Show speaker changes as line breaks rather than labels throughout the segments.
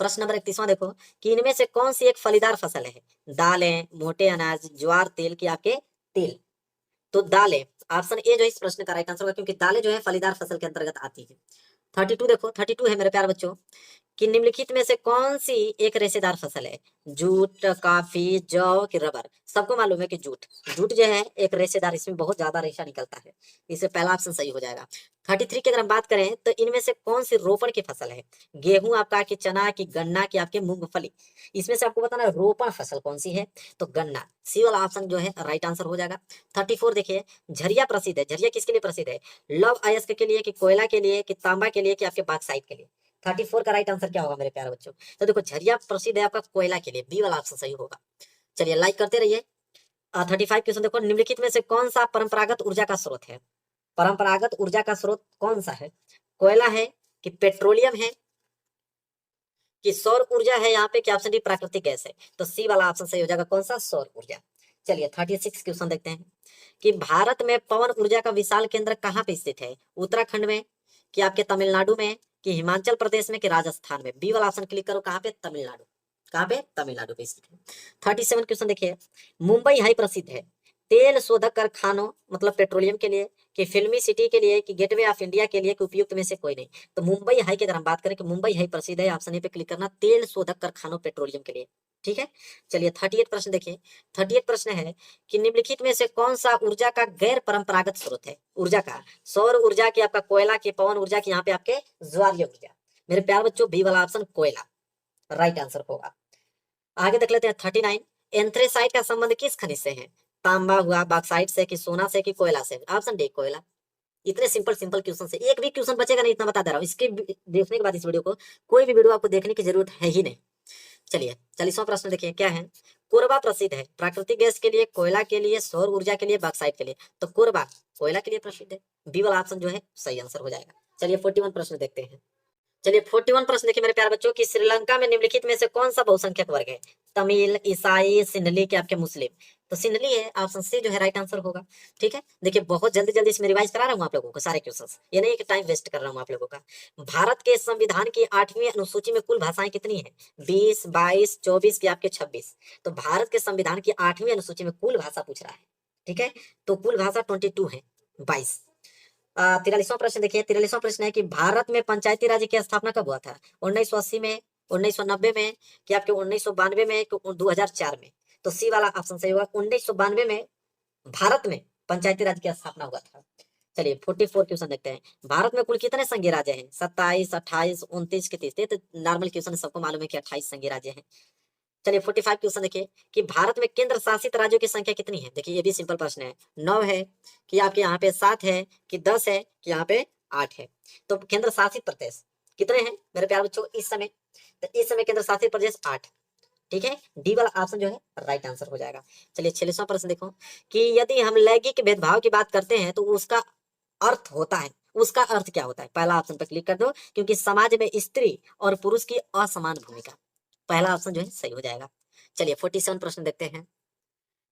प्रश्न नंबर 31वां देखो कि इनमें से कौन सी एक फलीदार फसल है? दालें, मोटे अनाज, ज्वार, तेल की आपके तेल। तो दालें, ऑप्शन ए जो है इस प्रश्न का राइट आंसर होगा, क्योंकि दालें जो है फलीदार फसल के अंतर्गत आती है। 32 देखो, 32 है मेरे प्यारे बच्चों कि निम्नलिखित में से कौन सी एक रेशेदार फसल है? जूट, कॉफी, जौ कि रबर? सबको मालूम है कि जूट, जूट जो है एक रेशेदार, इसमें बहुत ज्यादा रेशा निकलता है, इससे पहला ऑप्शन सही हो जाएगा। 33 की अगर हम बात करें तो इनमें से कौन सी रोपण की फसल है? गेहूं आपका, कि चना, की गन्ना, की आपके मूंगफली? इसमें से आपको बताना है रोपण फसल कौन सी है, तो गन्ना, सी वाला ऑप्शन जो है राइट आंसर हो जाएगा। 34 देखिए, झरिया प्रसिद्ध है, झरिया किसके लिए प्रसिद्ध है? लौह अयस्क के लिए, कि कोयला के लिए, कि तांबा के लिए, कि आपके बॉक्साइट के लिए? 34 का राइट आंसर क्या होगा मेरे प्यारे बच्चों? तो देखो झरिया प्रसिद्ध है आपका कोयला के लिए, बी वाला ऑप्शन सही होगा। चलिए लाइक करते रहिए। 35 क्वेश्चन देखो, निम्नलिखित में से कौन सा परंपरागत ऊर्जा का स्रोत है? परंपरागत ऊर्जा का स्रोत कौन सा है? कोयला है, कि पेट्रोलियम है, कि सौर ऊर्जा है यहाँ पे, कि ऑप्शन डी प्राकृतिक गैस है? तो सी वाला ऑप्शन सही हो जाएगा, कौन सा? सौर ऊर्जा। चलिए 36 क्वेश्चन देखते हैं कि भारत में पवन ऊर्जा का विशाल केंद्र कहाँ पे स्थित है? उत्तराखंड में, कि आपके तमिलनाडु में, कि हिमाचल प्रदेश में, कि राजस्थान में? बी वाला ऑप्शन क्लिक करो, कहाँ पे? तमिलनाडु। कहाँ पे? तमिलनाडु पे स्थित है। 37 क्वेश्चन देखिए, मुंबई हाई प्रसिद्ध है तेल शोधक कारखानों, मतलब पेट्रोलियम के लिए, कि फिल्मी सिटी के लिए, कि गेटवे ऑफ इंडिया के लिए, कि उपयुक्त में से कोई नहीं? तो मुंबई हाई की अगर हम बात करें कि मुंबई हाई प्रसिद्ध है, ऑप्शन ए पे क्लिक करना, तेल शोधक कारखानों पेट्रोलियम के लिए। ठीक है। चलिए 38 प्रश्न देखिए, 38 प्रश्न है कि निम्नलिखित में से कौन सा ऊर्जा का गैर परंपरागत स्रोत है? ऊर्जा का, सौर ऊर्जा की, आपका कोयला की, पवन ऊर्जा की, यहाँ पे आपके ज्वारीय ऊर्जा? मेरे प्यार बच्चों बी वाला ऑप्शन कोयला राइट आंसर होगा। आगे देख लेते हैं 39, एंथ्रेसाइट का संबंध किस खनिज से है? तांबा हुआ, बॉक्साइट से, कि सोना से, कि कोयला से? ऑप्शन डी कोयला। इतने सिंपल सिंपल क्वेश्चन से एक भी क्वेश्चन बचेगा नहीं, इतना बता दे रहा हूँ। इसके देखने के बाद इस वीडियो को, कोई भी वीडियो आपको देखने की जरूरत है ही नहीं। चलिए 40वां प्रश्न देखिए क्या है। कोरबा प्रसिद्ध है प्राकृतिक गैस के लिए, कोयला के लिए, सौर ऊर्जा के लिए, बॉक्साइट के लिए? तो कोरबा कोयला के लिए प्रसिद्ध है, बी वाला ऑप्शन जो है सही आंसर हो जाएगा। चलिए 41 प्रश्न देखते हैं। चलिए 41 प्रश्न देखिए मेरे प्यारे बच्चों की, श्रीलंका में निम्नलिखित में से कौन सा बहुसंख्यक वर्ग है? तमिल, ईसाई, सिंहली, के आपके मुस्लिम? तो सिंहली है, ऑप्शन सी जो है राइट आंसर होगा। ठीक है। देखिए बहुत जल्दी जल्दी इसमें रिवाइज करा रहा हूँ आप लोगों को सारे क्वेश्चंस, ये नहीं कि टाइम वेस्ट कर रहा हूँ आप लोगों का। भारत के संविधान की 8वीं अनुसूची में कुल भाषाएं कितनी है? 20, 22, 24, की आपके 26? तो भारत के संविधान की 8वीं अनुसूची में कुल भाषा पूछ रहा है। ठीक है। तो कुल भाषा 22 है, 22। 43वां प्रश्न देखिए, 43वां प्रश्न है कि भारत में पंचायती राज की स्थापना कब हुआ था? 1980 में, 1990 में, कि आपके 1992 में, कि 2004 में? तो सी वाला ऑप्शन सही होगा, 1992 में भारत में पंचायती राज की स्थापना हुआ था। चलिए 44 क्वेश्चन देखते हैं, भारत में कुल कितने संघीय राज्य हैं? 27, 28, 29, के 30? तो नॉर्मल क्वेश्चन सबको मालूम है कि 28 संघीय राज्य हैं। चलिए 45 क्वेश्चन देखिए कि भारत में केंद्र शासित राज्यों की संख्या कितनी है? देखिए ये भी सिंपल प्रश्न है, 9 है, कि आपके यहाँ पे 7 है, कि 10 है, कि यहाँ पे 8 है? तो केंद्र शासित प्रदेश कितने हैं मेरे प्यारे बच्चों इस समय? तो इस समय केंद्र शासित प्रदेश 8। ठीक है। डी वाला ऑप्शन जो है राइट आंसर हो जाएगा। चलिए 46वां प्रश्न देखो कि यदि हम लैंगिक भेदभाव की बात करते हैं तो उसका अर्थ होता है, उसका अर्थ क्या होता है? पहला ऑप्शन पर क्लिक कर दो, क्योंकि समाज में स्त्री और पुरुष की असमान भूमिका। पहला ऑप्शन जो है सही हो जाएगा। चलिए 47 प्रश्न देखते हैं।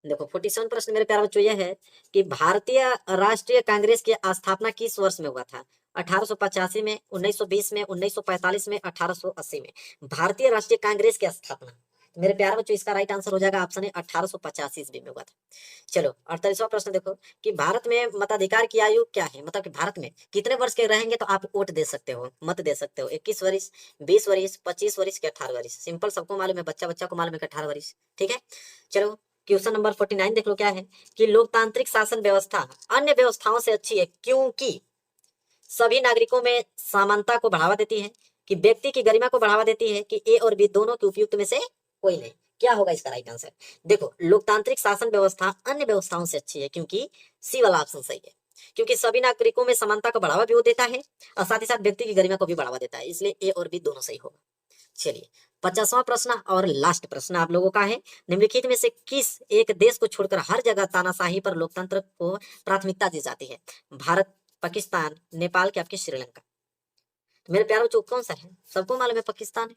देखो 47 प्रश्न मेरे प्यारे बच्चों यह है कि भारतीय राष्ट्रीय कांग्रेस की स्थापना किस वर्ष में हुआ था? 1885 में, 1920 में, 1945 में, 1880 में? भारतीय राष्ट्रीय कांग्रेस की स्थापना, तो मेरे प्यारे बच्चों इसका राइट आंसर हो जाएगा ऑप्शन है 1885 ईस्वी में हुआ था। चलो 48वां प्रश्न देखो कि भारत में मताधिकार की आयु क्या है? मतलब कि भारत में कितने वर्ष के रहेंगे तो आप वोट दे सकते हो, मत दे सकते हो? 21 वर्ष, 20 वर्ष, 25 वर्ष, के 18 वर्ष? सिंपल, सबको मालूम है, बच्चा बच्चा को मालूम है कि 18 वर्ष। ठीक है। चलो क्वेश्चन नंबर 49 देख लो क्या है कि लोकतांत्रिक शासन व्यवस्था अन्य व्यवस्थाओं से अच्छी है क्योंकि सभी नागरिकों में समानता को बढ़ावा देती है, कि व्यक्ति की गरिमा को बढ़ावा देती है, कि ए और बी दोनों के उपयुक्त में से कोई नहीं? क्या होगा इसका राइट आंसर? देखो लोकतांत्रिक शासन व्यवस्था अन्य व्यवस्थाओं से अच्छी है क्योंकि सी वाला ऑप्शन सही है, क्योंकि सभी नागरिकों में समानता को बढ़ावा भी वो देता है और साथ ही साथ व्यक्ति की गरिमा को भी बढ़ावा देता है, इसलिए ए और बी दोनों सही होगा। चलिए 50वां प्रश्न और लास्ट प्रश्न आप लोगों का है, निम्नलिखित में से किस एक देश को छोड़कर हर जगह तानाशाही पर लोकतंत्र को प्राथमिकता दी जाती है? भारत, पाकिस्तान, नेपाल, के आपके श्रीलंका? तो मेरे प्यारे बच्चों कौन सा है? सबको मालूम है पाकिस्तान है।